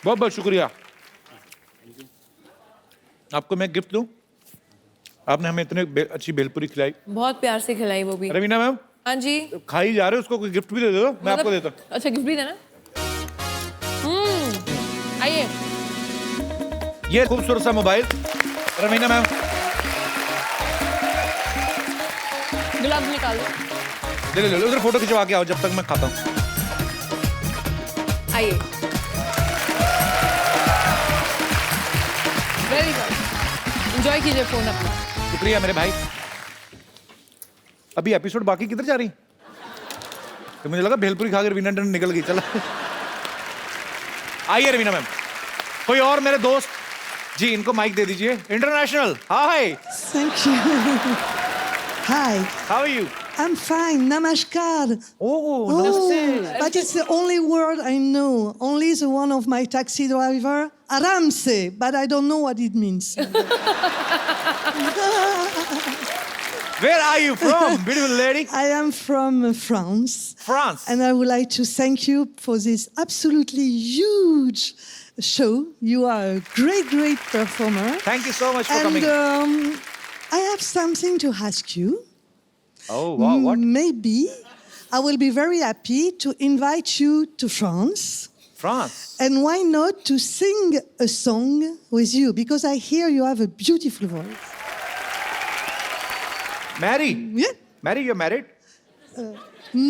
बहुत बहुत शुक्रिया। आपको मैं गिफ्ट दूं? आपने हमें इतने अच्छी भेलपुरी खिलाई। बहुत प्यार से खिलाई वो भी। रवीना मैम हाँ जी। खाई जा रहे हो, उसको कोई गिफ्ट भी दे दो, मैं आपको देता हूँ। अच्छा गिफ्ट भी देना। आइए। ये खूबसूरत सा मोबाइल रवीना मैम। ग्लव्स निकाल दो। ले ले उधर फोटो खिंचवा के आओ जब तक मैं खाता हूँ। आइए। Very good. एंजॉय कीजिए फोन अपना। शुक्रिया मेरे भाई। अभी एपिसोड बाकी किधर जा रही? तो मुझे लगा भेलपुरी खा के रवीना टंडन निकल गई। चला आइए रवीना मैम। कोई और मेरे दोस्त जी, इनको माइक दे दीजिए। International hi. Thank you. Hi, how are you? I'm fine. Namaskar. Oh Oh, नमस्ते। but it's the only word I know. Only the one of my taxi driver, Aramse, but I don't know what it means. Where are you from, beautiful lady? I am from France, France. and I would like to thank you for this absolutely huge show. You are a great, great performer. Thank you so much for And coming. I have something to ask you. Oh wow, what? Maybe I will be very happy to invite you to France. France. And why not to sing a song with you? Because I hear you have a beautiful voice. Mary. Yeah? Mary, you're married?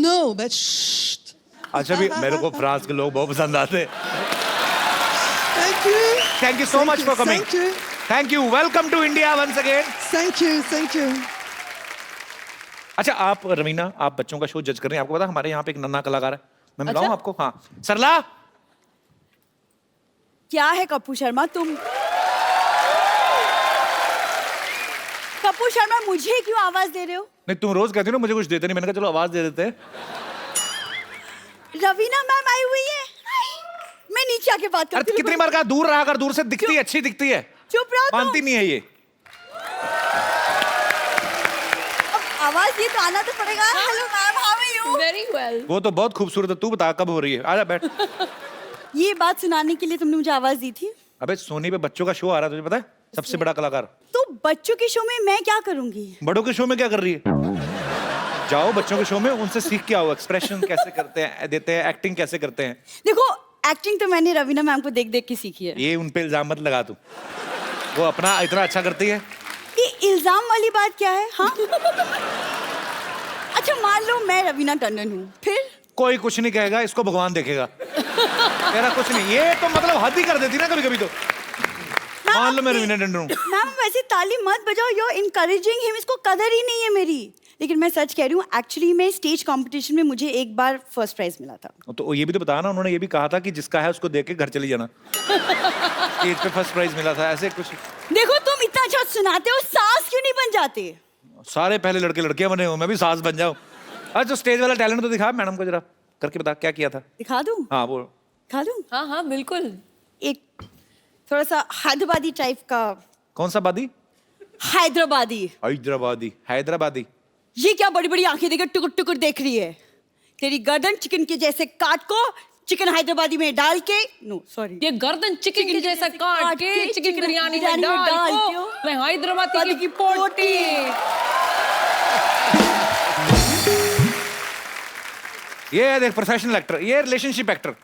No, but shh. अच्छा भी मेरे को France के लोग बहुत पसंद आते हैं। Thank you. Thank you so Thank much you, for coming. Thank you. Thank you. Welcome to India once again. Thank you. Thank you. अच्छा आप रवीना, आप बच्चों का शो जज कर रहे हैं। आपको पता हमारे यहाँ पे एक नन्हा कलाकार है, मैं मिलाऊं अच्छा? आपको? हाँ सरला। क्या है कपूर शर्मा तुम? कपूर शर्मा मुझे क्यों आवाज दे रहे हो? नहीं तुम रोज कहती हो ना मुझे कुछ देते नहीं, मैंने कहा चलो आवाज दे देते हैं। रवीना मैम आई हुई है। मैं नीचे आके बात अरे करती हूँ। कितनी बार कहा दूर रहा कर, दूर से दिखती है, अच्छी दिखती है। चुप रहो तुम। मानती नहीं है ये। अब आवाज ये तो आना तो पड़ेगा। Hello ma'am, how are you? Very well. वो तो बहुत खूबसूरत है, तू बता कब हो रही है? आजा बैठ। ये बात सुनाने के लिए तुमने मुझे आवाज दी थी? अबे सोनी पे बच्चों का शो आ रहा है, तुझे पता है? सबसे बड़ा कलाकार। तो बच्चों के शो में मैं क्या करूंगी? बड़ों के शो में क्या कर रही है? जाओ बच्चों के शो में, उनसे सीख के आओ, एक्सप्रेशन कैसे करते हैं, देते हैं, एक्टिंग कैसे करते हैं। देखो एक्टिंग तो मैंने रवीना मैम को देख देख के सीखी है। ये उन पे इल्जाम मत लगा तू, वो अपना इतना अच्छा करती है। ये इल्जाम वाली बात क्या है? हाँ अच्छा मान लो मैं रवीना टंडन हूँ, फिर? कोई कुछ नहीं कहेगा, इसको भगवान देखेगा। तेरा कुछ नहीं, ये तो मतलब हद ही कर देती ना कभी कभी तो। मान लो मैं रवीना टंडन हूँ। मैम वैसे ताली मत बजाओ, यू आर इनकरेजिंग हिम, इसको कदर ही नहीं है मेरी। लेकिन मैं सच कह रही हूँ, एक्चुअली में स्टेज कंपटीशन में मुझे एक बार फर्स्ट प्राइज मिला था। तो ये भी तो बताया ना, उन्होंने ये भी कहा था कि जिसका है उसको देख के घर चली जाना। स्टेज पे फर्स्ट प्राइज मिला था, ऐसे कुछ। देखो तुम इतना अच्छा सुनाते हो, सास क्यों नहीं बन जाते? सारे पहले लड़के लड़कियां बने हो, मैं भी सास बन जाऊं। अच्छा तो स्टेज वाला टैलेंट तो दिखा मैडम को, जरा करके बता क्या किया था। दिखा दूं? हाँ वो दिखा दूं? हाँ हाँ बिल्कुल। एक थोड़ा सा हैदराबादी टाइप का। कौन सा बादी? हैदराबादी। हैदराबादी। हैदराबादी। ये क्या बड़ी बड़ी आंखें देकर टुकुर टुकुर देख रही है? तेरी गर्दन चिकन के जैसे काट को चिकन हैदराबादी में डाल के, नो सॉरी, ये गर्दन चिकन के जैसा काट के चिकन बिरयानी में डाल को मैं हैदराबादी की पोटी। ये है देख प्रोफेशनल एक्टर, ये रिलेशनशिप एक्टर,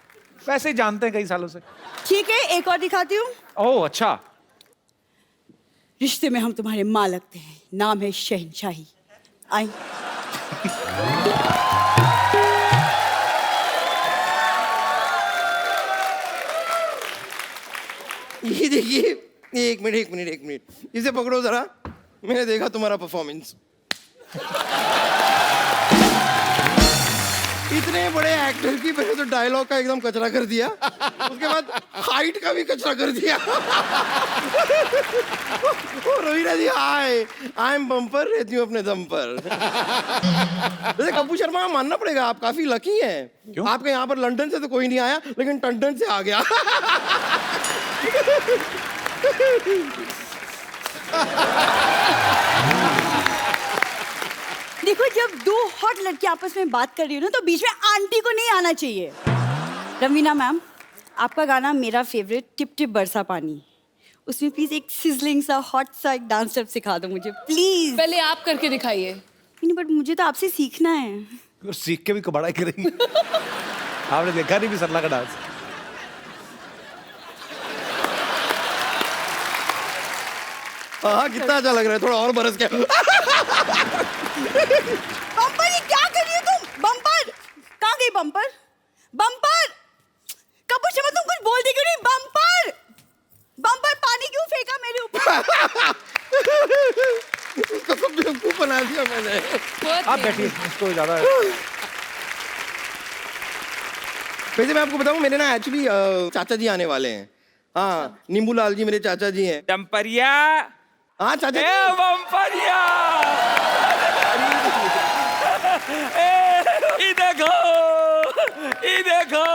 वैसे ही जानते हैं कई सालों से। ठीक है एक और दिखाती हूँ। ओह अच्छा। रिश्ते में हम तुम्हारे माँ लगते हैं, नाम है शहनशाही। आई ये देखिए, एक मिनट इसे पकड़ो जरा। मैंने देखा तुम्हारा परफॉर्मेंस, इतने बड़े एक्टर की पहले तो डायलॉग का एकदम कचरा कर दिया, उसके बाद हाइट का भी कचरा कर दिया। ओ रवीना जी हाय, आई एम बम्पर, रहती हूँ अपने दम पर। वैसे कपूर शर्मा मानना पड़ेगा, आप काफी लकी हैं। क्यों? आपके यहाँ पर लंदन से तो कोई नहीं आया, लेकिन टंडन से आ गया। देखो जब दो हॉट लड़की आपस में बात कर रही हो ना, तो बीच में आंटी को नहीं आना चाहिए। रवीना मैम, आपका गाना मेरा फेवरेट, टिप टिप बरसा पानी, उसमें प्लीज एक सिजलिंग सा हॉट सा एक डांस स्टेप सिखा दो मुझे प्लीज। पहले आप करके दिखाइए। नहीं बट मुझे तो आपसे सीखना है। और सीख के भी कबाड़ा करेंगी। आपने देखा नहीं भी सरला का डांस? हाँ कितना अच्छा लग रहा है, थोड़ा और बरस के। बम्पर ये क्या कर रही हो तुम? बम्पर कहाँ गई? बम्पर बम्पर कपूर शर्मा तुम कुछ बोल दी क्यों नहीं? बम्पर बम्पर पानी क्यों फेंका मेरे ऊपर? उसको सब बेवकूफ बना दिया मैंने। आप बैठिए, इसको ज्यादा। वैसे मैं आपको बताऊं, मेरे ना एक्चुअली चाचा जी आने वाले हैं। हाँ, नींबू लाल जी मेरे चाचा जी हैं। डम्परिया, हाँ चाचा ए जी। बम्परिया, ये देखो, ये देखो।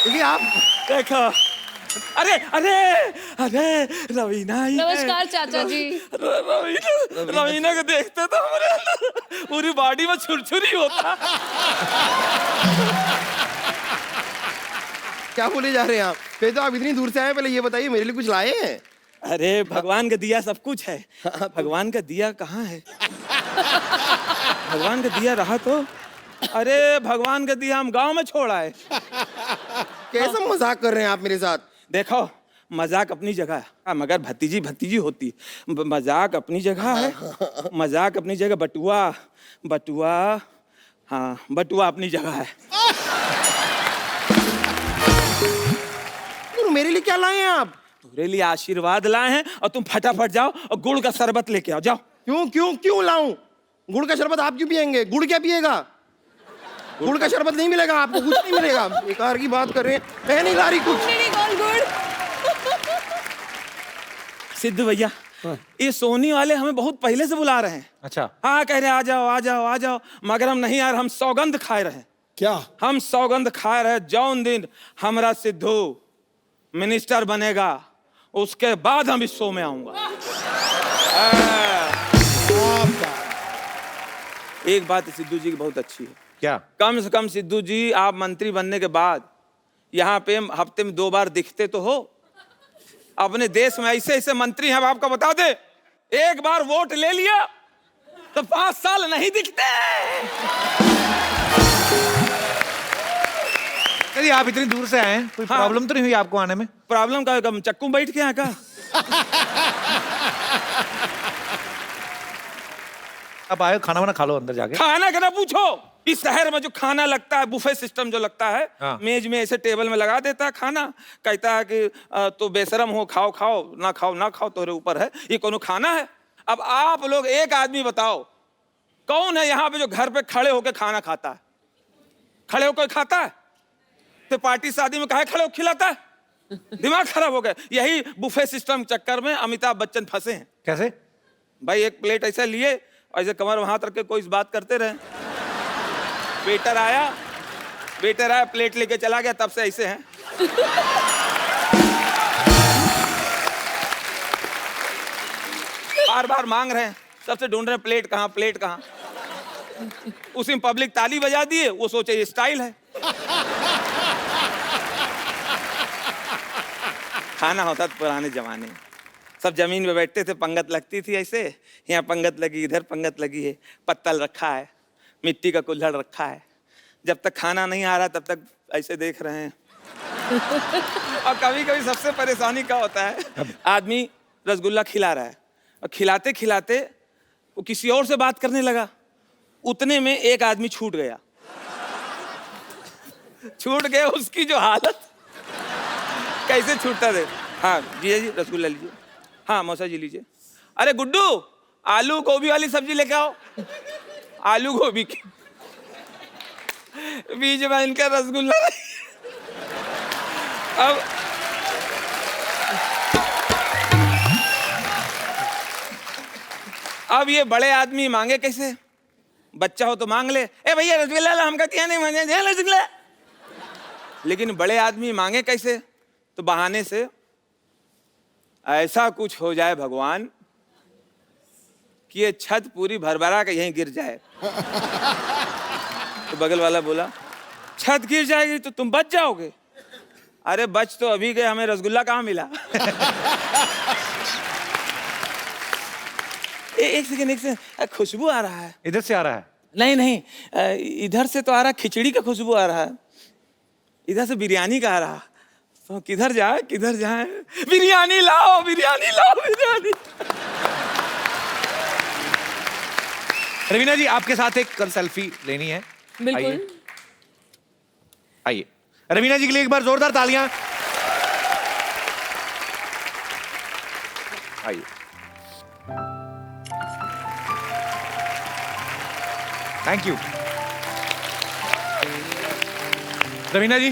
देखिए आप देखो, अरे अरे अरे रवीना ही है। नमस्कार चाचा जी। रवीना को देखते तो हमारे अंदर पूरी बॉडी में छुरछुरी होता। क्या बोले जा रहे हैं आप? फिर तो आप इतनी दूर से आए, पहले ये बताइए मेरे लिए कुछ लाए हैं? अरे भगवान का दिया सब कुछ है। भगवान का दिया कहाँ है? भगवान का दिया रहा तो, अरे भगवान का दिया हम गांव में छोड़ आए। कैसा मजाक कर रहे हैं आप मेरे साथ? देखो मजाक अपनी जगह है, मगर भतीजी भतीजी होती। मजाक अपनी जगह है, मजाक अपनी जगह। बटुआ बटुआ, हाँ बटुआ अपनी जगह है। तो मेरे लिए क्या लाए हैं आप? तुम्हारे लिए आशीर्वाद लाए हैं और तुम फटाफट जाओ और गुड़ का शरबत लेके आओ, जाओ। क्यों क्यों क्यों लाऊं? गुड़ का शरबत आप क्यों पियेंगे? गुड़ क्या पिएगा? गुड़ का शरबत नहीं मिलेगा आपको, कुछ नहीं मिलेगा। बेकार की बात कर रहे हैं, मैं नहीं ला रही कुछ। सिद्ध भैया, ये सोनी वाले हमें बहुत पहले से बुला रहे हैं। अच्छा, हाँ कह रहे हैं, आ जाओ आ जाओ आ जाओ, मगर हम नहीं यार, हम सौगंध खाए रहे। क्या? हम सौगंध खाए रहे, जौन दिन हमरा सिद्धू मिनिस्टर बनेगा उसके बाद हम इस शो में आऊंगा। एक बात सिद्धू जी की बहुत अच्छी है, क्या? कम से कम सिद्धू जी आप मंत्री बनने के बाद यहाँ पे हफ्ते में 2 बार दिखते तो हो। अपने देश में ऐसे ऐसे मंत्री हैं, अब आपको बता दे, एक बार वोट ले लिया तो 5 साल नहीं दिखते। चलिए, आप इतनी दूर से आए हैं, कोई हाँ। प्रॉब्लम तो नहीं हुई आपको आने में? प्रॉब्लम का कम चक्कू बैठ के यहाँ का। आप आए, खाना वाना खा लो अंदर जाके। खाना का ना पूछो, इस शहर में जो खाना लगता है, बुफे सिस्टम जो लगता है, हाँ। मेज में ऐसे टेबल में लगा देता है खाना, कहता है कि तो बेशरम हो, खाओ खाओ, ना खाओ ना खाओ, तोरे ऊपर है, ये कोनो खाना है? अब आप लोग एक आदमी बताओ, कौन है यहाँ पे जो घर पे खड़े होकर खाना खाता है? खड़े होकर खाता है? तो पार्टी शादी में काहे खड़े होकर खिलाता है? दिमाग खराब हो गया। यही बुफे सिस्टम चक्कर में अमिताभ बच्चन फंसे हैं। कैसे? भाई एक प्लेट ऐसे लिए, ऐसे कमर वहां रख के कोई बात करते रहे। वेटर आया, प्लेट लेके चला गया, तब से ऐसे हैं। बार बार मांग रहे हैं, सबसे ढूंढ रहे हैं प्लेट कहाँ, प्लेट कहाँ। उसी में पब्लिक ताली बजा दिए, वो सोचे ये स्टाइल है। खाना होता था पुराने जमाने, सब जमीन पे बैठते थे, पंगत लगती थी ऐसे, यहाँ पंगत लगी, इधर पंगत लगी है, पत्तल रखा है, मिट्टी का कुल्हड़ रखा है। जब तक खाना नहीं आ रहा तब तक ऐसे देख रहे हैं। और कभी कभी सबसे परेशानी क्या होता है, आदमी रसगुल्ला खिला रहा है और खिलाते खिलाते वो किसी और से बात करने लगा, उतने में एक आदमी छूट गया। छूट गया, उसकी जो हालत कैसे छूटता थे। हाँ जी जी रसगुल्ला लीजिए, हाँ मौसा जी लीजिए। अरे गुड्डू, आलू गोभी वाली सब्जी लेके आओ। आलू गोभी की, बीच में इनका रसगुल्ला। अब ये बड़े आदमी मांगे कैसे? बच्चा हो तो मांग ले, ए भैया रसगुल्ला ला, हम कहते हैं नहीं मांगे रसगुल्ला। लेकिन बड़े आदमी मांगे कैसे? तो बहाने से ऐसा कुछ हो जाए भगवान कि ये छत पूरी भरभरा के यहीं गिर जाए। तो तो बगल वाला बोला छत गिर जाएगी तो तुम बच जाओगे। अरे बच तो अभी गए, हमें रसगुल्ला कहाँ मिला। एक सेकंड, खुशबू आ रहा है। इधर से आ रहा है? नहीं नहीं, इधर से तो आ रहा, खिचड़ी का खुशबू आ रहा है, इधर से बिरयानी का आ रहा। तो किधर जाए बिरयानी लाओ, बिरयानी लाओ, बिरयानी। रवीना जी आपके साथ एक सेल्फी लेनी है। बिल्कुल। आइए रवीना जी के लिए एक बार जोरदार तालियां। आइए। Thank you Raveena ji,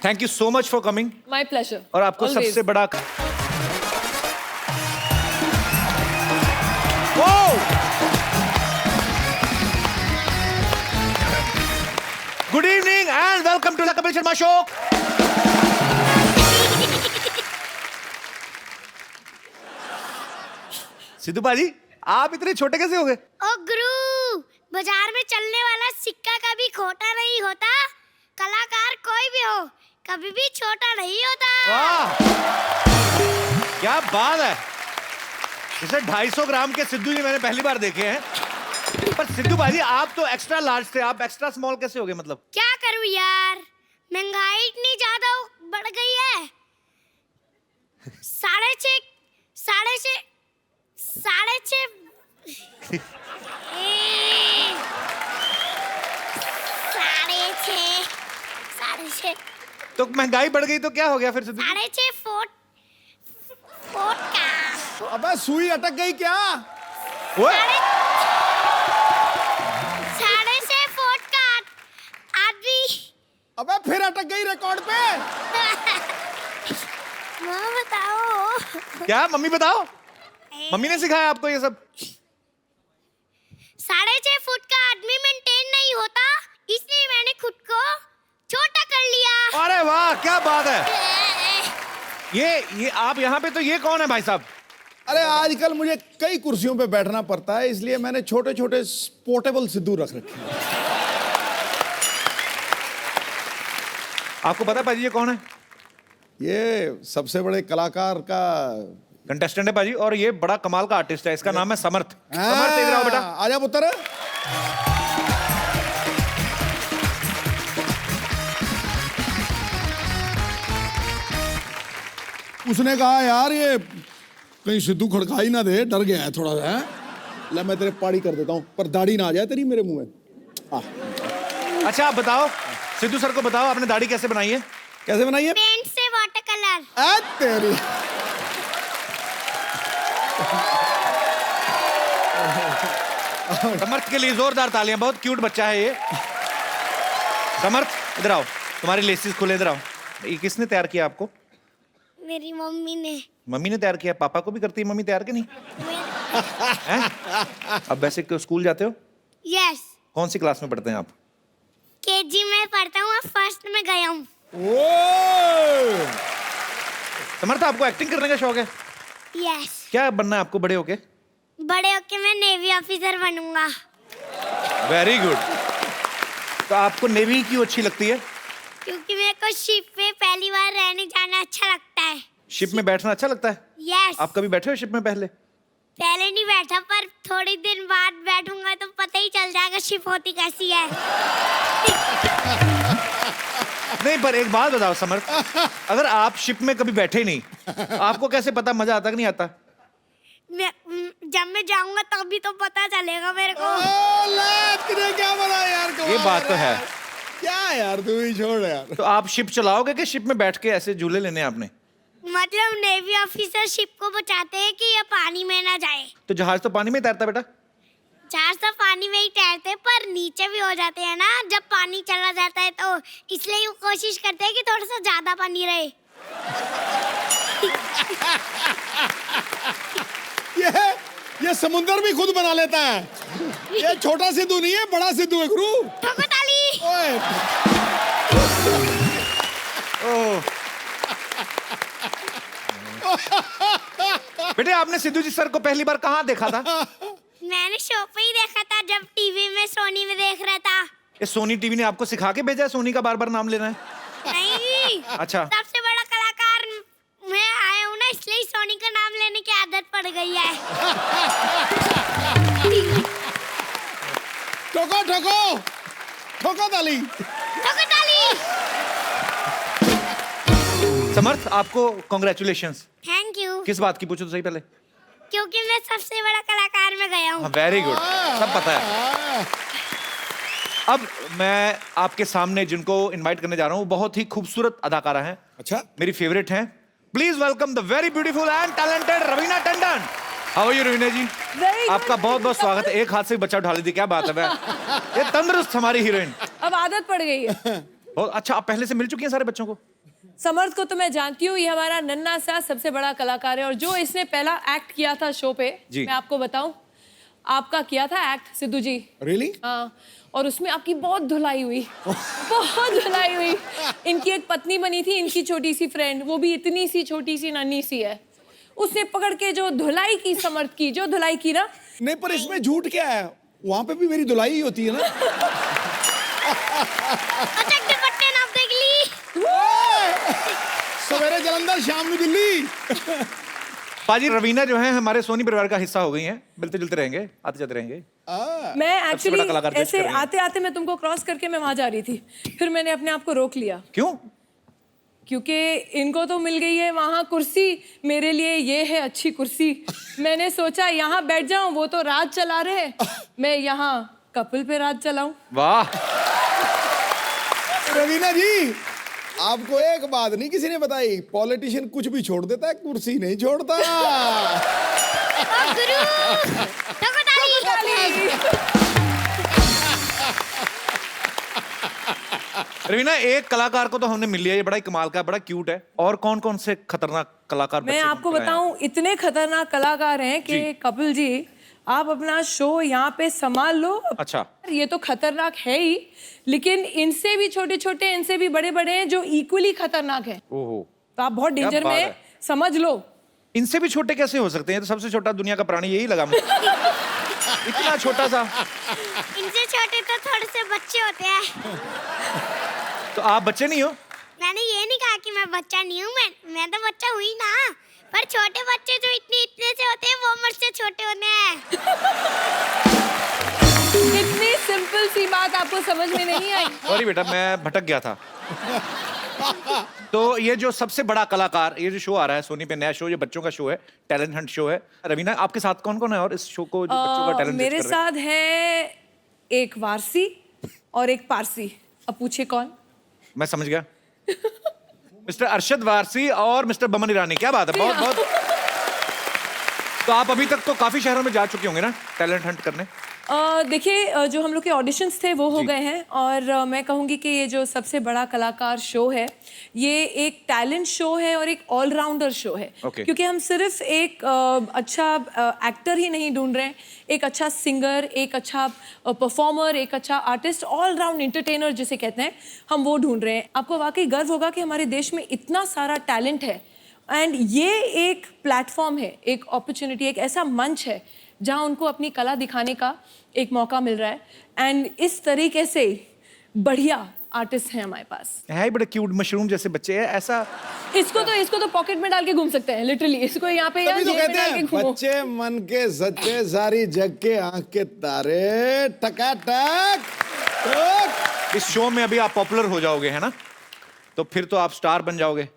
thank you so much for coming. My pleasure. और आपको सबसे बड़ा good evening and welcome to the Kapil Sharma show. Sidhu bhaji आप इतने छोटे कैसे हो गए? ओ गुरु, बाजार में चलने वाला सिक्का कभी खोटा नहीं होता। कलाकार कोई भी हो, कभी भी छोटा नहीं होता। वाह क्या बात है। जैसे 250 ग्राम के सिद्धू जी मैंने पहली बार देखे हैं। पर सिद्धू भाजी आप तो एक्स्ट्रा लार्ज थे, आप एक्स्ट्रा स्मॉल कैसे हो गए? मतलब क्या करूं यार, महंगाई इतनी ज्यादा बढ़ गई है। 6.5 तो महंगाई बढ़ गई तो क्या हो गया फिर सिद्धू? 6.5 फुट का। अबे सुई अटक गई क्या? ओए 6.5 फुट का आदमी। अबे फिर अटक गई रिकॉर्ड पे। माँ बताओ। क्या मम्मी बताओ? मम्मी ने सिखाया आपको ये सब? 6.5 फुट का आदमी मेंटेन नहीं होता, इसलिए मैंने खुद को छोटा कर लिया। अरे वाह क्या बात है। ये आप यहाँ पे, तो ये कौन है भाई साहब? अरे आजकल मुझे कई कुर्सियों पे बैठना पड़ता है, इसलिए मैंने छोटे छोटे पोर्टेबल सिद्धू रख रखे हैं। आपको पता है पाजी ये कौन है? ये सबसे बड़े कलाकार का कंटेस्टेंट है पाजी, और ये बड़ा कमाल का आर्टिस्ट है। इसका नाम है समर्थ। समर्थ इधर आओ बेटा। आजा पुत्र। उसने कहा यार ये कहीं सिद्धू खड़का ही ना दे, डर गया है थोड़ा सा। ले मैं तेरे पाड़ी कर देता हूँ, पर दाढ़ी ना आ जाए तेरी मेरे मुंह में। अच्छा आप बताओ, सिद्धू सर को बताओ आपने दाढ़ी कैसे बनाई है? कैसे बनाई है? पेंट से वाटर कलर। तेरी समर्थ के लिए जोरदार तालियां। बहुत क्यूट बच्चा है ये। समर्थ इधर आओ, तुम्हारी लेसिस खुले, इधर आओ। ये किसने तैयार किया आपको? मेरी मम्मी ने। मम्मी ने तैयार किया? पापा को भी करती है मम्मी तैयार के नहीं? हैं? अब वैसे स्कूल जाते हो? यस। कौन सी क्लास में पढ़ते हैं आप? केजी में पढ़ता हूँ, फर्स्ट में गया हूँ। समर्थ आपको एक्टिंग करने का शौक है? यस। क्या बनना है आपको बड़े होके? बड़े होके मैं नेवी ऑफिसर बनूंगा। Very good. तो आपको नेवी क्यों अच्छी लगती है? क्योंकि मेरे को शिप पे पहली बार रहने जाना अच्छा लगता है। शिप में बैठना अच्छा लगता है? यस। आप कभी बैठे हो शिप में पहले? पहले नहीं बैठा, पर थोड़ी दिन बाद बैठूंगा तो पता ही चल जाएगा शिप होती कैसी है। नहीं पर एक बात बताओ समर्थ, अगर आप शिप में कभी बैठे नहीं, आपको कैसे पता मजा आता कि नहीं आता? जब मैं जाऊंगा तभी तो पता चलेगा मेरे को। तूने क्या बोला यार? ये बात तो है। क्या यार, तू ही छोड़ यार। तो आप शिप चलाओगे कि शिप में बैठ के ऐसे झूले लेने आपने? मतलब नेवी ऑफिसर शिप को बचाते हैं कि ये पानी में ना जाए। तो जहाज तो पानी में तैरता बेटा? जहाज तो पानी में ही तैरते, पर नीचे भी हो जाते हैं ना जब पानी चला जाता है, तो इसलिए वो कोशिश करते हैं कि थोड़ा सा ज्यादा पानी रहे। ये समुंदर भी खुद बना लेता है। ये छोटा सिद्धू नहीं है, बड़ा सिद्धू है गुरु। ठोको ताली। ओए बेटे आपने सिद्धू जी सर को पहली बार कहाँ देखा था? मैंने शो पे ही देखा था जब टीवी में सोनी में देख रहा था। ये सोनी टीवी ने आपको सिखा के भेजा है सोनी का बार बार नाम लेना है? नहीं। अच्छा। सबसे बड़ा कलाकार मैं आया हूँ ना, इसलिए सोनी का नाम लेने की आदत पड़ गई है। ठोको ठोको ठोको ताली। ठोको ताली। समर्थ, आपको कॉन्ग्रेचुलेशंस। Thank you. किस बात की, पूछो तो सही पहले। क्योंकि मैं सबसे बड़ा कलाकार में गया हूँ। वेरी गुड, सब पता है। अब मैं आपके सामने जिनको इनवाइट करने जा रहा हूँ बहुत ही खूबसूरत अदाकारा हैं, अच्छा, मेरी फेवरेट हैं। Please welcome the very beautiful and talented Raveena Tandon. How are you Raveena ji? आपका बहुत बहुत स्वागत है। एक हाथ से बच्चा उठा लीजिए, क्या बात है। ये तंदुरुस्त हमारी हीरोइन। अब आदत पड़ गई है। बहुत अच्छा। आप पहले से मिल चुकी हैं सारे बच्चों को? समर्थ को तो मैं जानती हूँ, ये हमारा नन्हा सा सबसे बड़ा कलाकार है। और जो इसने पहला एक्ट किया था शो पे, मैं आपको बताऊं, आपका किया था एक्ट सिद्धू जी। रियली? हाँ, और उसमें आपकी बहुत धुलाई हुई। बहुत धुलाई हुई। इनकी एक पत्नी बनी थी, इनकी छोटी सी फ्रेंड, वो भी इतनी सी छोटी सी नन्ही सी है। उसने पकड़ के जो धुलाई की, समर्थ की जो धुलाई की ना। नहीं, पर इसमें झूठ क्या है? वहां पे भी मेरी धुलाई ही होती है ना। सवेरे जलंधर, शाम में दिल्ली। पाजी, रवीना जो है हमारे सोनी परिवार का हिस्सा हो गई हैं। मिलते जुलते रहेंगे, आते जाते रहेंगे। मैं एक्चुअली ऐसे आते आते मैं तुमको क्रॉस करके मैं वहां जा रही थी, फिर मैंने अपने आप को रोक लिया। क्यों? क्योंकि इनको तो मिल गई है वहां कुर्सी, मेरे लिए ये है अच्छी कुर्सी। मैंने सोचा यहाँ बैठ जाऊं, वो तो राज चला रहे, मैं यहाँ कपल पे राज चलाऊं। वाह रवीना जी, आपको एक बात नहीं किसी ने बताई, पॉलिटिशियन कुछ भी छोड़ देता है, कुर्सी नहीं छोड़ता। गुरु, ठोको ताली। रवीना, एक कलाकार को तो हमने मिल लिया, ये बड़ा ही कमाल का, बड़ा क्यूट है। और कौन कौन से खतरनाक कलाकार मैं आपको बताऊं, इतने खतरनाक कलाकार हैं कि कपिल जी, आप अपना शो यहाँ पे संभाल लो। अच्छा, ये तो खतरनाक है ही, लेकिन इनसे भी छोटे छोटे, इनसे भी बड़े बड़े हैं जो इक्वली खतरनाक हैं। ओहो, तो आप बहुत डेंजर में हैं, समझ लो। इनसे भी छोटे कैसे हो सकते हैं? तो सबसे छोटा दुनिया का प्राणी यही लगा मुझे। इतना छोटा सा। इनसे छोटे तो थोड़े से बच्चे होते हैं। तो आप बच्चे नहीं हो? मैंने ये नहीं कहा कि मैं बच्चा नहीं हूँ, मैं तो बच्चा हुई ना। पर छोटे बच्चे जो इतने से होते हैं वो मुझसे छोटे होते हैं। इतनी सिंपल सी बात आपको समझ में नहीं आई? सॉरी बेटा, मैं भटक गया था। तो ये जो सबसे बड़ा कलाकार, ये जो शो आ रहा है सोनी पे, नया शो, ये बच्चों का शो है, टैलेंट हंट शो है। रवीना, आपके साथ कौन कौन है और इस शो को जो बच्चों का टैलेंट मेरे साथ है एक वारसी और एक पारसी। अब पूछिए कौन? मैं समझ गया। मिस्टर अरशद वारसी और मिस्टर बमन ईरानी। क्या बात है, बहुत बहुत। तो आप अभी तक तो काफी शहरों में जा चुके होंगे ना टैलेंट हंट करने? देखिए, जो हम लोग के ऑडिशंस थे वो हो गए हैं, और मैं कहूँगी कि ये जो सबसे बड़ा कलाकार शो है, ये एक टैलेंट शो है और एक ऑलराउंडर शो है। क्योंकि हम सिर्फ एक अच्छा एक्टर ही नहीं ढूंढ रहे हैं, एक अच्छा सिंगर, एक अच्छा परफॉर्मर, एक अच्छा आर्टिस्ट, ऑलराउंड एंटरटेनर जिसे कहते हैं, हम वो ढूंढ रहे हैं। आपको वाकई गर्व होगा कि हमारे देश में इतना सारा टैलेंट है, एंड ये एक प्लेटफॉर्म है, एक अपॉर्चुनिटी, एक ऐसा मंच है जहाँ उनको अपनी कला दिखाने का एक मौका मिल रहा है। एंड इस तरीके से बढ़िया आर्टिस्ट हैं हमारे पास। है ही बड़े क्यूट मशरूम जैसे बच्चे हैं। ऐसा इसको तो पॉकेट में डाल के घूम सकते हैं, लिटरली। इसको यहाँ पे तभी तो कहते हैं बच्चे मन के सच्चे, सारी जग के आंख के तारे, टकाटक। इस शो में अभी आप पॉपुलर हो जाओगे, है ना? तो फिर तो आप स्टार बन जाओगे।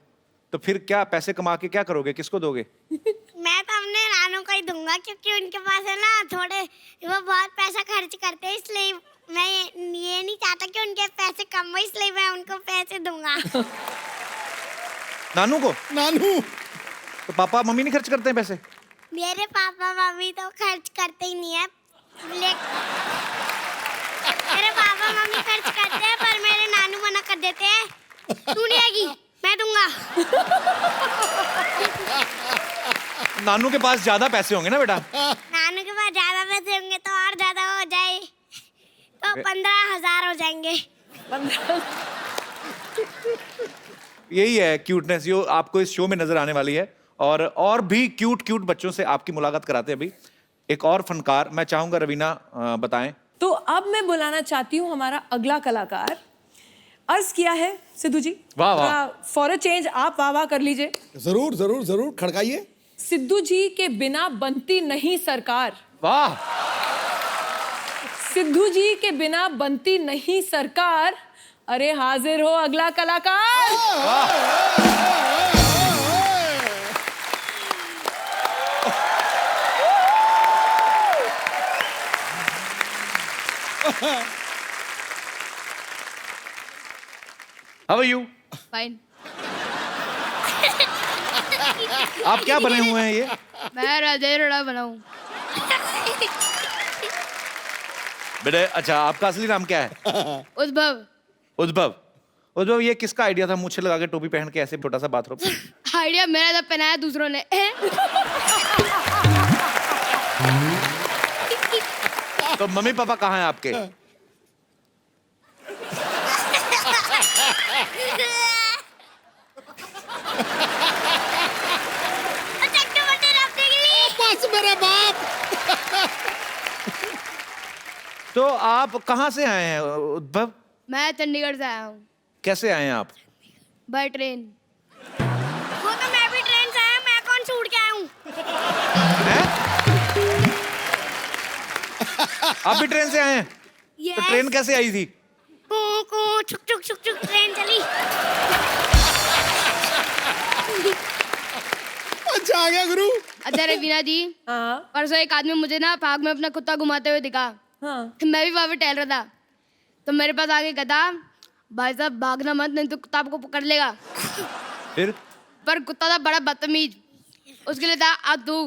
तो फिर क्या पैसे कमा के क्या करोगे, किसको दोगे? मैं तो अपने नानू को ही दूंगा, क्योंकि उनके पास है ना थोड़े, वो बहुत पैसा खर्च करते हैं, इसलिए मैं ये नहीं चाहता कि उनके पैसे कम हो, इसलिए मैं उनको पैसे दूंगा। नानू को? नानू तो पापा मम्मी नहीं खर्च करते हैं पैसे? मेरे पापा मम्मी तो खर्च करते ही नहीं है। मेरे पापा मम्मी खर्च करते हैं, पर मेरे नानू मना कर देते हैं, तू नहीं आएगी, मैं दूंगा। नानू के पास ज्यादा पैसे होंगे ना बेटा? नानू के पास ज्यादा पैसे होंगे तो और ज्यादा हो जाए, तो 15,000 हो जाएंगे। यही है क्यूटनेस जो आपको इस शो में नजर आने वाली है। और भी क्यूट क्यूट बच्चों से आपकी मुलाकात कराते हैं अभी। एक और फनकार, मैं चाहूंगा रवीना बताएं। तो अब मैं बुलाना चाहती हूँ हमारा अगला कलाकार। अर्ज किया है सिद्धू जी, वाह, वाह। फॉर अ चेंज आप वाह वाह कर लीजिए। जरूर जरूर जरूर, खड़काइए। सिद्धू जी के बिना बनती नहीं सरकार। वाह। सिद्धू जी के बिना बनती नहीं सरकार। अरे हाजिर हो अगला कलाकार। How are you? फाइन। आप क्या बने हुए हैं ये? मैं राजेश रोड़ा बनाऊं। बेटे अच्छा, आपका असली नाम क्या है? उद्भव। उद्भव। उद्भव, ये किसका आइडिया था मूछे लगा के टोपी पहन के ऐसे छोटा सा बाथरूम? आइडिया मेरा था, पहनाया दूसरों ने। तो मम्मी पापा कहाँ हैं आपके? बस मेरे बाप। तो आप कहाँ से आए हैं उद्भव? मैं चंडीगढ़ से आया हूँ। कैसे आए हैं आप? By train. वो तो मैं भी ट्रेन से आया, मैं कौन से उड़ के आया हूँ? आप भी ट्रेन से आए हैं? Yes. तो ट्रेन कैसे आई थी? कू कू छुक छुक छुक छुक ट्रेन चली। अच्छा आ गया गुरु। अच्छा रवीना जी, हाँ परसों एक आदमी मुझे ना पार्क में अपना कुत्ता घुमाते हुए दिखा। हाँ। मैं भी वहाँ पे टहल रहा था, तो मेरे पास आके कहता, भाई साहब भागना मत, नहीं तो कुत्ता आपको पकड़ लेगा। फिर? पर कुत्ता था बड़ा बदतमीज, उसके लिए था आ तू।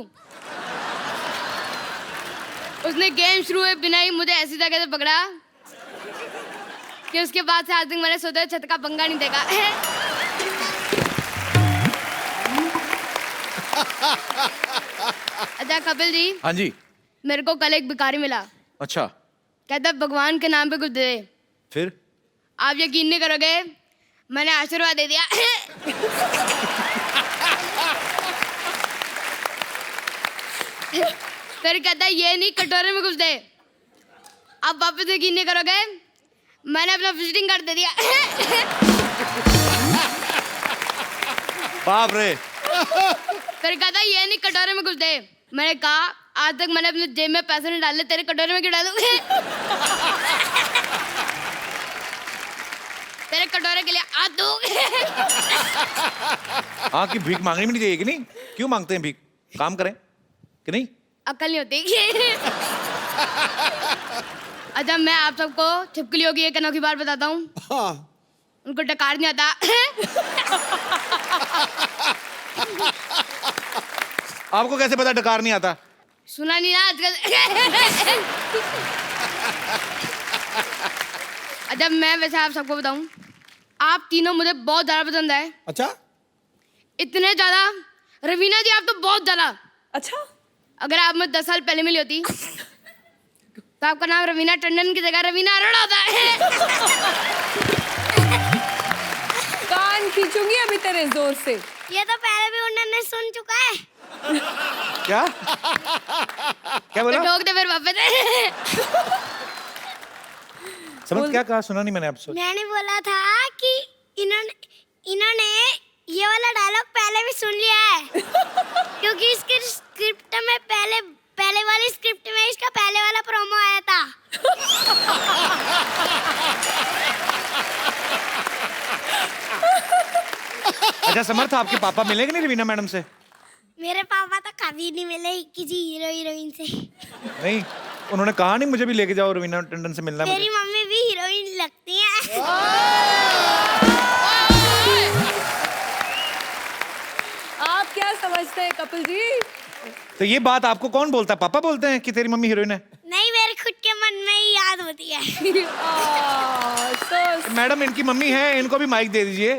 उसने गेम शुरू हुए बिना ही मुझे ऐसी जगह से पकड़ा कि उसके बाद से आज तक मैंने सोचा छत का पंगा नहीं देखा। अच्छा कपिल जी, हाँ जी। मेरे को कल एक भिखारी मिला। अच्छा, कहता भगवान के नाम पे कुछ दे दे। फिर? आप यकीन नहीं करोगे, मैंने आशीर्वाद दे दिया। फिर कहता ये नहीं, कटोरे में कुछ दे। आप वापस यकीन नहीं करोगे, मैंने अपना विजिटिंग कार्ड दे दिया। बाप रे। फिर कहता ये नहीं, कटोरे में कुछ दे। मैंने कहा आज तक मैंने अपने जेब में पैसे नहीं डाले, तेरे कटोरे में क्यों डालूं? तेरे कटोरे के लिए आ दो। हाँ, कि भीख मांगनी भी नहीं चाहिए कि नहीं? क्यों मांगते हैं भीख? काम करें कि नहीं? अकल नहीं होती। अच्छा मैं आप सबको छिपकलियों की एक अनोखी बात बताता हूँ। हाँ। उनको डकार नहीं आता। आपको कैसे पता डकार नहीं आता? सुना नहीं ना आजकल। अच्छा मैं वैसे आप सबको बताऊं, आप तीनों मुझे बहुत ज्यादा पसंद है। अच्छा। इतने ज्यादा, रवीना जी आप तो बहुत ज्यादा। अच्छा, अगर आप मुझे 10 साल पहले मिली होती तो आपका नाम रवीना टंडन की जगह रवीना अरोड़ा होता है। कान खींचूंगी अभी तेरे जोर से। ये तो पहले भी उन्होंने सुन चुका है। क्या? क्या बोला? ठोक दे फिर वापस। समझ क्या कहा? सुना नहीं मैंने आपसे। मैंने बोला था कि इन्होंने ये वाला डायलॉग पहले भी सुन लिया है। क्योंकि इसके स्क्रिप्ट में पहले वाली स्क्रिप्ट में इसका पहले वाला प्रोमो आया था। अच्छा समर्थ, आपके पापा मिलेंगे नहीं रवीना मैडम से? मेरे पापा तो कभी नहीं मिले किसी हीरो हीरोइन से। नहीं, उन्होंने कहा नहीं मुझे भी लेके जाओ, रवीना टंडन से मिलना है मेरी मुझे। मम्मी भी हीरोइन लगती हैं। आप क्या समझते हैं कपिल जी? तो ये बात आपको कौन बोलता है? पापा बोलते हैं कि तेरी मम्मी हीरोइन है? नहीं, मेरे खुद के मन में ही याद होती है। मैडम इनकी मम्मी है, इनको भी माइक दे दीजिए।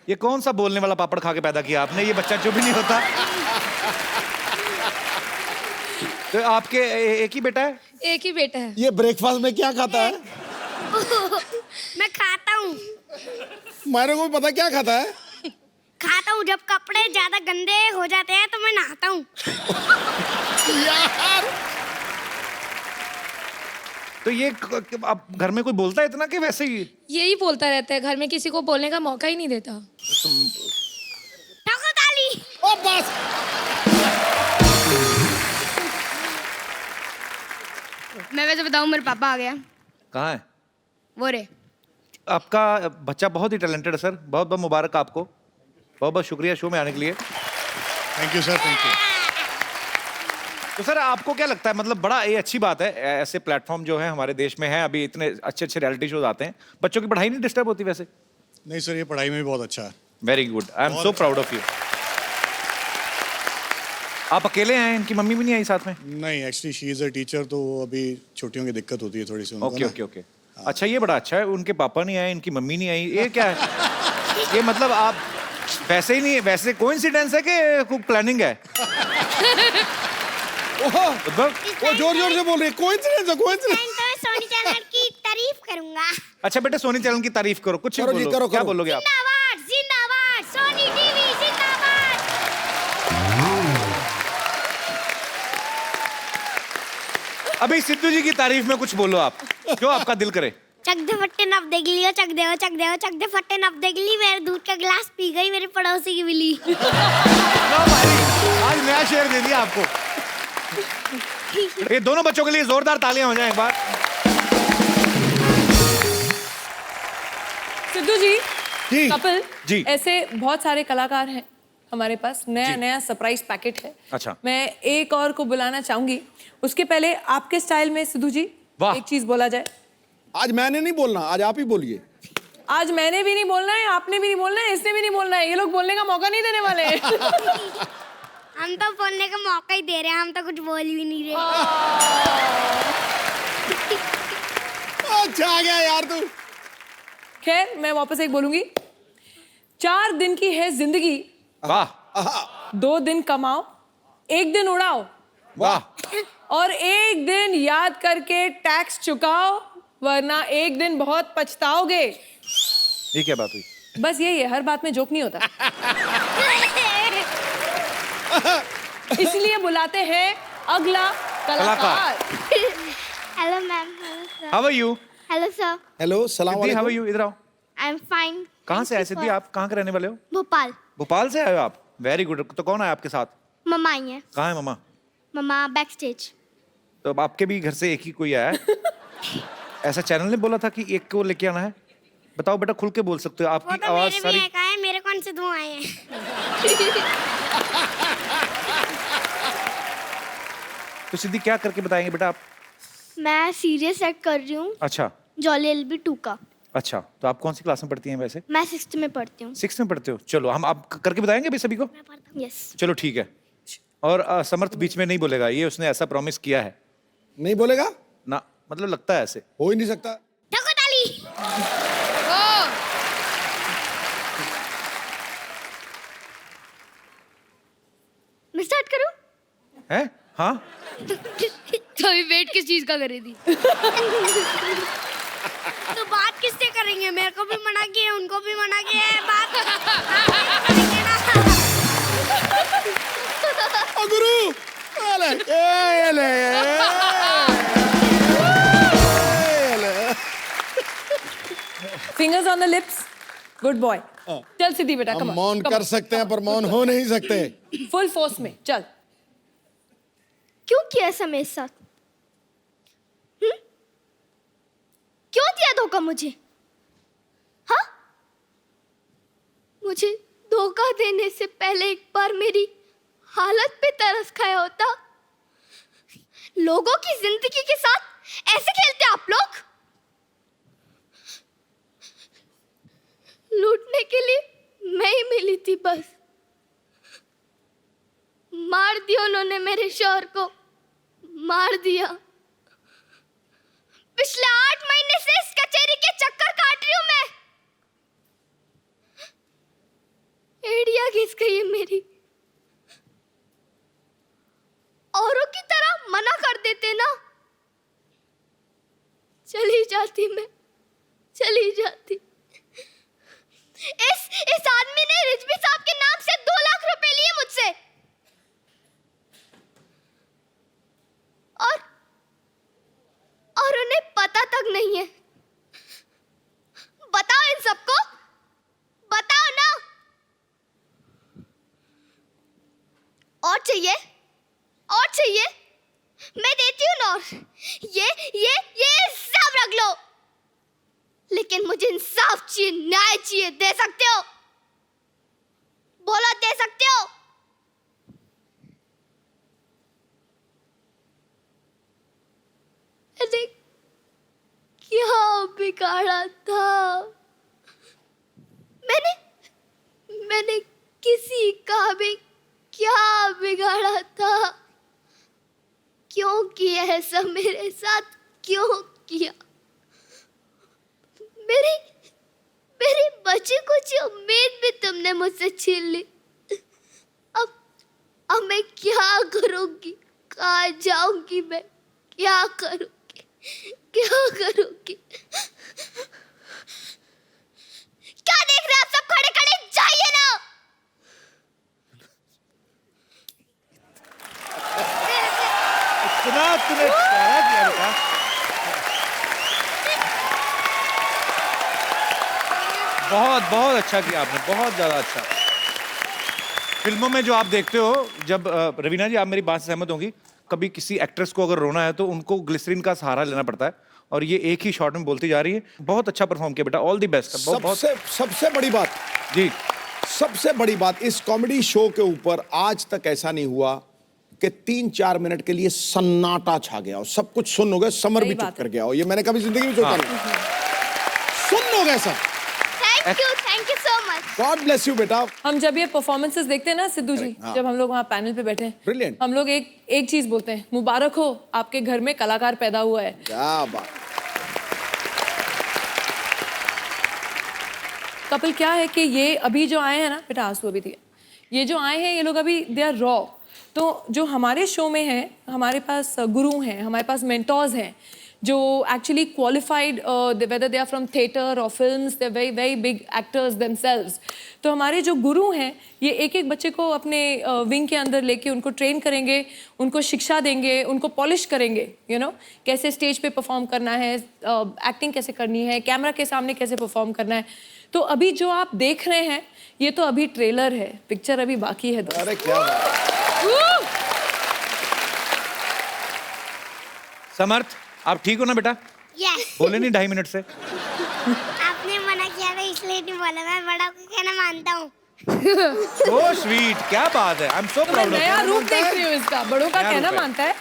ये कौन सा बोलने वाला पापड़ खा के पैदा किया आपने? ये बच्चा जो भी नहीं होता। तो आपके एक ही बेटा है? एक ही बेटा है। ये ब्रेकफास्ट में क्या खाता है? मैं खाता हूँ। मेरे को भी पता क्या खाता है। खाता हूँ, जब कपड़े ज्यादा गंदे हो जाते हैं तो मैं नहाता हूँ। यार तो ये अब घर में कोई बोलता है इतना कि वैसे ही? यही बोलता रहता है, घर में किसी को बोलने का मौका ही नहीं देता। ठोको ताली। ओ बस मैं वैसे बताऊं, मेरे पापा आ गया। कहाँ है? वो रे। आपका बच्चा बहुत ही टैलेंटेड है सर, बहुत बहुत मुबारक आपको, बहुत बहुत शुक्रिया शो में आने के लिए। Thank you sir, thank you. तो सर आपको क्या लगता है, मतलब बड़ा ये अच्छी बात है, ऐसे प्लेटफॉर्म जो है हमारे देश में है, अभी इतने अच्छे अच्छे रियलिटी शोज आते हैं, बच्चों की पढ़ाई नहीं डिस्टर्ब होती वैसे? नहीं सर, ये पढ़ाई में भी बहुत अच्छा है। Very good, I am so proud of you. आप अकेले हैं, इनकी मम्मी भी नहीं आई साथ में? नहीं, actually she is a teacher, तो अभी छुट्टियों की दिक्कत होती है थोड़ी सी उनको ओके ना। Okay okay. अच्छा ये बड़ा अच्छा है, उनके पापा नहीं आए, इनकी मम्मी नहीं आई, ये क्या है? ये मतलब आप वैसे ही नहीं, वैसे कोइंसिडेंस है कि कोई प्लानिंग है? वो जोर जोर से बोल रही है, कोइंसिडेंस है, कोइंसिडेंस। तो मैं सोनी चैनल की तारीफ करूंगा। अच्छा बेटे सोनी चैनल की तारीफ करो, कुछ करो जी, बोलो, करो, क्या करो। बोलोगे आप? जिंदाबाद जिंदाबाद सोनी टीवी जिंदाबाद। अभी सिद्धू जी की तारीफ में कुछ बोलो आप, जो आपका दिल करे। चक दे फट्टे नप देख लियो, चक दे फट्टे नप देख ली, मेरे दूध का गिलास पी गई मेरे पड़ोसी की बिल्ली। लो भाई, आज नया शेर दे दिया आपको। ये दोनों बच्चों के लिए जोरदार तालियां हो जाएं एक बार। सिद्धू जी, जी। कपिल जी। ऐसे बहुत सारे कलाकार हैं हमारे पास, नया नया सरप्राइज पैकेट है। अच्छा। मैं एक और को बुलाना चाहूंगी, उसके पहले आपके स्टाइल में सिद्धू जी वाह। एक चीज बोला जाए। आज मैंने नहीं बोलना, आज आप ही बोलिए। आज मैंने भी नहीं बोलना है, आपने भी नहीं बोलना है, इसने भी नहीं बोलना है, ये लोग बोलने का मौका नहीं देने वाले हैं। हम तो बोलने का मौका ही दे रहे हैं, हम तो कुछ बोल भी नहीं रहे। अच्छा आ गया यार तू। खैर मैं वापस एक बोलूंगी, 4 दिन की है जिंदगी, वाह 2 दिन कमाओ, 1 दिन उड़ाओ, वाह। और 1 दिन याद करके टैक्स चुकाओ, वरना 1 दिन बहुत पछताओगे। ये क्या बात हुई? बस यही है, हर बात में जोक नहीं होता। इसलिए बुलाते हैं अगला कलाकार। Hello ma'am. How are you? Hello sir. Hello, सलाम सिद्धि, हाउ आर वालेकुम। यू? इधर आओ। I am fine. कहाँ से आए सिद्धि आप? कहाँ के रहने वाले हो? भोपाल। भोपाल से आए हो आप? Very good. तो कौन है आपके साथ? मम्मा आई है। कहाँ है मम्मा? मम्मा बैक स्टेज। तो अब आपके भी घर से एक ही कोई आया है? ऐसा चैनल ने बोला था कि एक को लेके आना है? बताओ बेटा, खुल के बोल सकते हो, वो आपकी तो आवाज मेरे सारी। भी एक आए, मेरे कौन से 2 आए हैं? तो सिद्धि क्या करके बताएंगे बेटा आप? मैं सीरियस एक्ट कर रही हूँ, अच्छा जॉली एलबी 2 का। अच्छा, तो आप कौन सी क्लास में पढ़ती हैं वैसे? मैं 6th में पढ़ती हूँ। 6th में पढ़ते हो? चलो हम आप करके बताएंगे अभी सभी को। यस। चलो ठीक है। और समर्थ बीच में नहीं बोलेगा, ये उसने ऐसा प्रॉमिस किया है नहीं बोलेगा? ना, मतलब लगता है ऐसे। हो ही नहीं सकता। ठोको ताली। मैं स्टार्ट करूँ? हैं? हाँ तो अभी वेट किस चीज का करे थी? तो बात किससे करेंगे? मेरे को भी मना किया, उनको भी मना किया है, बात करेंगे ना। ओ गुरु, ए ले, fingers on the lips, good boy. चल सिद्धि बेटा, हम कम मौन कर सकते हैं पर मौन हो नहीं सकते। फुल फोर्स में चल। क्यों किया ऐसा मेरे साथ? क्यों दिया धोखा मुझे? हाँ? मुझे धोखा देने से पहले एक बार मेरी हालत पे तरस खाया होता। लोगों की जिंदगी के साथ ऐसे खेलते आप लोग? लूटने के लिए मैं ही मिली थी बस। मार दिया उन्होंने मेरे शौहर को, मार दिया। पिछले 8 महीने से इस कचेरी के चक्कर काट रही हूं मैं। एड़िया घिस गई है मेरी। औरों की तरह मना कर देते ना, चली जाती मैं, चली जाती। इस आदमी ने रिजवी साहब के नाम से 2 लाख रुपए लिए मुझसे। चाहिए? और चाहिए? मैं देती हूँ और। ये सब रख लो। लेकिन मुझे इंसाफ चाहिए, न्याय चाहिए। दे सकते हो? बोलो, दे सकते हो? मैंने क्या बिगाड़ा था? मैंने किसी का भी क्या बिगाड़ा था? क्यों किया ऐसा मेरे साथ? क्यों किया? मेरी बच्ची को जो उम्मीद भी तुमने मुझसे छीन ली। अब मैं क्या करूंगी? कहाँ जाऊंगी मैं? क्या करूंगी? क्या करूंगी? क्या देख रहे हो आप सब खड़े खड़े? जाइए ना। इतना तूने प्यारा किया बेटा। बहुत बहुत अच्छा किया आपने, बहुत ज्यादा अच्छा। फिल्मों में जो आप देखते हो, जब रवीना जी आप मेरी बात से सहमत होंगी, कभी किसी एक्ट्रेस को अगर रोना है तो उनको ग्लिसरीन का सहारा लेना पड़ता है, और ये एक ही शॉट में बोलती जा रही है। बहुत अच्छा परफॉर्म किया बेटा, ऑल द बेस्ट। सबसे बड़ी बात जी, सबसे बड़ी बात, इस कॉमेडी शो के ऊपर आज तक ऐसा नहीं हुआ कि 3-4 मिनट के लिए सन्नाटा छा गया हो, सब कुछ सुन हो गया, समर भी चुप कर गया हो। ये मैंने कभी जिंदगी में सोचा नहीं। सुन हो गया सब। Thank you so much. God bless you बेटा। हम जब ये परफॉर्मेंसेस देखते हैं ना सिद्धू जी, जब हम लोग वहाँ पैनल पे बैठे हैं, Brilliant. हम लोग एक चीज बोलते हैं, मुबारक हो, आपके घर में कलाकार पैदा हुआ है। क्या बात। कपिल, क्या है कि ये अभी जो आए हैं ना बेटा, आंसू अभी दिए, ये जो आए हैं ये लोग अभी दे आर रॉ। तो जो हमारे शो में है, हमारे पास गुरु हैं, हमारे पास मेंटोर्स हैं जो actually qualified, whether they are from theatre और films, they very very big actors themselves. तो हमारे जो गुरु हैं ये एक एक बच्चे को अपने विंग के अंदर लेके उनको ट्रेन करेंगे, उनको शिक्षा देंगे, उनको पॉलिश करेंगे, यू नो, कैसे स्टेज पे परफॉर्म करना है, एक्टिंग कैसे करनी है, कैमरा के सामने कैसे परफॉर्म करना है। तो अभी जो आप देख रहे हैं ये तो अभी ट्रेलर है, पिक्चर अभी बाकी है। अरे क्या बात। समर्थ आप ठीक हो ना बेटा? यस। बोले नहीं 2.5 मिनट से? आपने मना किया था इसलिए नहीं बोला। मैं बड़ा को कहना मानता हूँ। सो स्वीट, क्या बात है। I am so proud of नया यू। रूप देख रही हूँ इसका, बड़ों का कहना मानता है।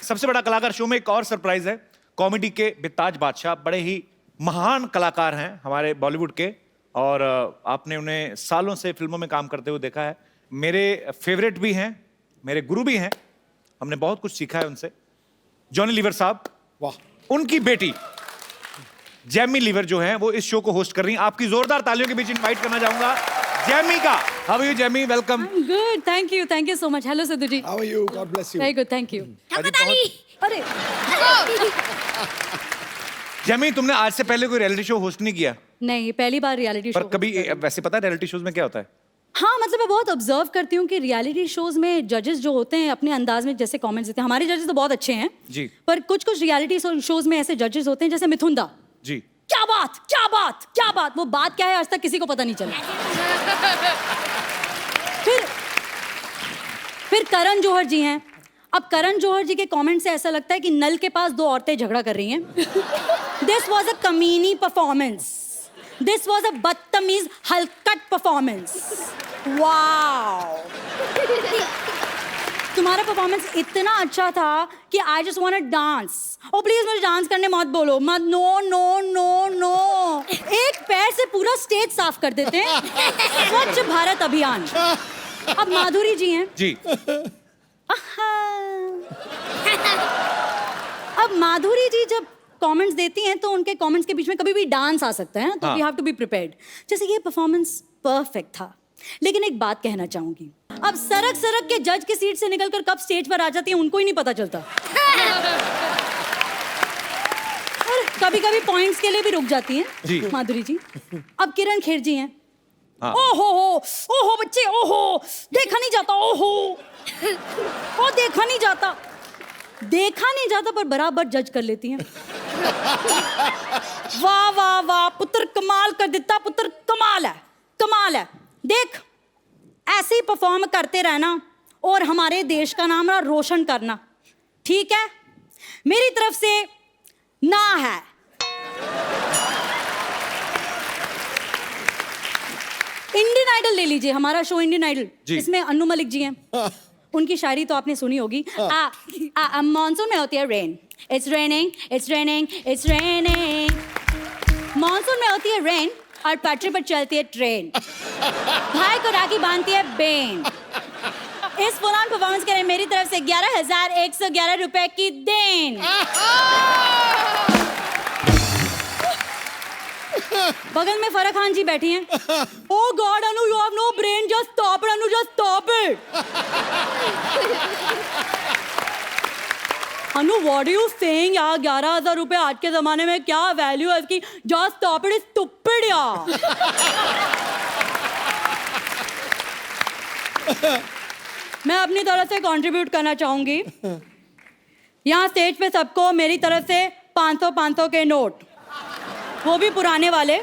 सबसे बड़ा कलाकार शो में एक और सरप्राइज है। कॉमेडी के बेताज बादशाह, बड़े ही महान कलाकार हैं हमारे बॉलीवुड के, और आपने उन्हें सालों से फिल्मों में काम करते हुए देखा है। मेरे फेवरेट भी हैं, मेरे गुरु भी हैं, हमने बहुत कुछ सीखा है उनसे। जॉनी लीवर साहब, वाह। उनकी बेटी जैमी लीवर जो है वो इस शो को होस्ट कर रही हैं। आपकी जोरदार तालियों के बीच इनवाइट करना चाहूंगा जैमी का। How are you Jamie? Welcome. Good, thank you so much. Hello Sidhu ji. How are you? God bless you. Very good, thank you. अरे जैमी, तुमने आज से पहले कोई रियलिटी शो होस्ट नहीं किया? नहीं, पहली बार रियलिटी पर शो। कभी वैसे पता है रियलिटी शोज में क्या होता है? हाँ, मतलब मैं बहुत ऑब्जर्व करती हूँ कि रियलिटी शोज में जजेस जो होते हैं अपने अंदाज में जैसे कमेंट्स देते हैं। हमारे जजेस तो बहुत अच्छे हैं जी, पर कुछ रियलिटी शोज में ऐसे जजेस होते हैं जैसे मिथुन दा जी। क्या बात, क्या बात, क्या बात। वो बात क्या है आज तक किसी को पता नहीं चला। फिर करण जौहर जी हैं। अब करण जौहर जी के कमेंट से ऐसा लगता है कि नल के पास 2 औरतें झगड़ा कर रही हैं। दिस वॉज अ कमीनी परफॉर्मेंस। दिस वॉज अ बदतमीज हलकट परफॉर्मेंस। वाओ, तुम्हारा परफॉर्मेंस इतना अच्छा था कि I just want to dance. Oh please मुझे डांस करने मत बोलो, मत। No no no no. एक पैर से पूरा स्टेज साफ कर देते हैं। स्वच्छ भारत अभियान। अब माधुरी जी हैं जी। अब माधुरी जी जब कमेंट्स देती हैं तो उनके कमेंट्स के बीच में कभी भी डांस आ सकता है, तो we have to be prepared. जैसे ये परफॉर्मेंस परफेक्ट था, लेकिन एक बात कहना चाहूंगी, अब सरक सरक के जज की सीट से निकलकर कब स्टेज पर आ जाती है उनको ही नहीं पता चलता। और कभी कभी पॉइंट्स के लिए भी रुक जाती हैं माधुरी जी। अब किरण खेर जी हैं। ओहो बच्चे, ओहो देखा नहीं जाता, ओहो देखा नहीं जाता पर बराबर जज कर लेती हैं। वाह वाह वाह, पुत्र कमाल कर देता, पुत्र कमाल है। देख ऐसे ही परफॉर्म करते रहना और हमारे देश का नाम रोशन करना, ठीक है? मेरी तरफ से ना है। इंडियन आइडल ले लीजिए, हमारा शो इंडियन आइडल, इसमें अन्नू मलिक जी हैं। उनकी शायरी तो आपने सुनी होगी। मॉनसून में होती है rain, it's raining, it's raining, it's raining. Monsoon में होती है रेन और पटरी पर चलती है ट्रेन। भाई को राखी बांधती है बेन। इस फुल-ऑन परफॉर्मेंस के लिए मेरी तरफ से 11,111 रुपए की देन। बगल में फराह खान जी बैठी हैं। Oh God, Anu, you have no brain. Just stop it, Anu. Just stop it. Anu, what are you saying? यार 11,000 रुपए आज के जमाने में क्या वैल्यू है इसकी? Just stop it, it's stupid यार। मैं अपनी तरफ से कंट्रीब्यूट करना चाहूंगी। यहाँ स्टेज पे सबको मेरी तरफ से 500 के नोट, वो भी पुराने वाले।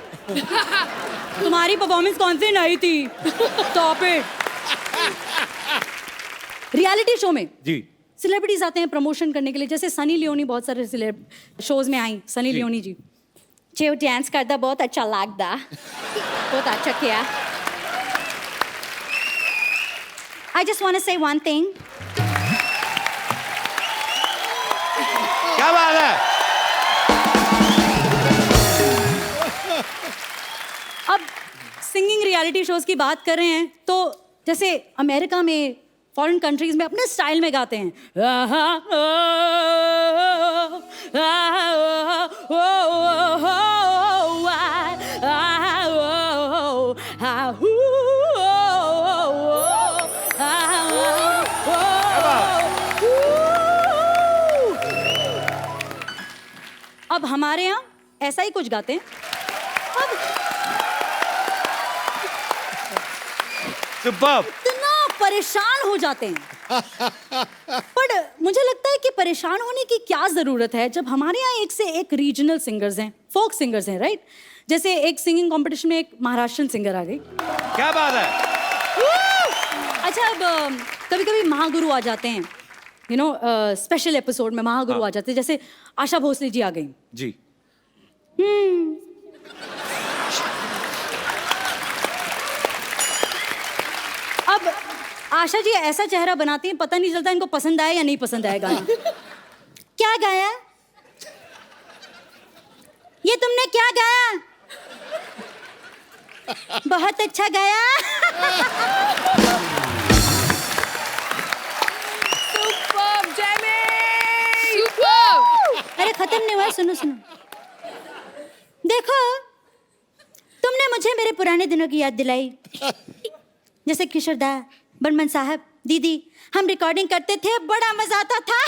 तुम्हारी परफॉर्मेंस कौन सी नई थी? Stop it. रियलिटी शो में जी सेलिब्रिटीज आते हैं प्रमोशन करने के लिए, जैसे सनी लियोनी बहुत सारे शोज में आई। सनी लियोनी जी जो डांस करता बहुत अच्छा लगता, बहुत अच्छा किया। I just want to say one thing. क्या बात है? अब सिंगिंग रियलिटी शोज की बात कर रहे हैं तो जैसे अमेरिका में, फॉरेन कंट्रीज में अपने स्टाइल में गाते हैं। अब हमारे यहाँ ऐसा ही कुछ गाते हैं। इतना परेशान हो जाते हैं। पर मुझे लगता है कि परेशान होने की क्या जरूरत है जब हमारे यहाँ एक से एक रीजनल सिंगर्स हैं, फोक सिंगर्स हैं, राइट? जैसे एक सिंगिंग कंपटीशन में एक महाराष्ट्रन सिंगर आ गई। क्या बात है? अच्छा, अब कभी कभी महागुरु आ जाते हैं, यू नो, स्पेशल एपिसोड में महागुरु आ जाते हैं। जैसे आशा भोसले जी आ गई जी। अब आशा जी ऐसा चेहरा बनाती हैं, पता नहीं चलता इनको पसंद आया या नहीं पसंद आया गाना। क्या गाया? ये तुमने क्या गाया? बहुत अच्छा गाया। Superb Jamie, superb. अरे खत्म नहीं हुआ, सुनो सुनो। देखो, तुमने मुझे मेरे पुराने दिनों की याद दिलाई। जैसे किशोर दा, बर्मन साहब, दीदी, हम रिकॉर्डिंग करते थे, बड़ा मजा आता था।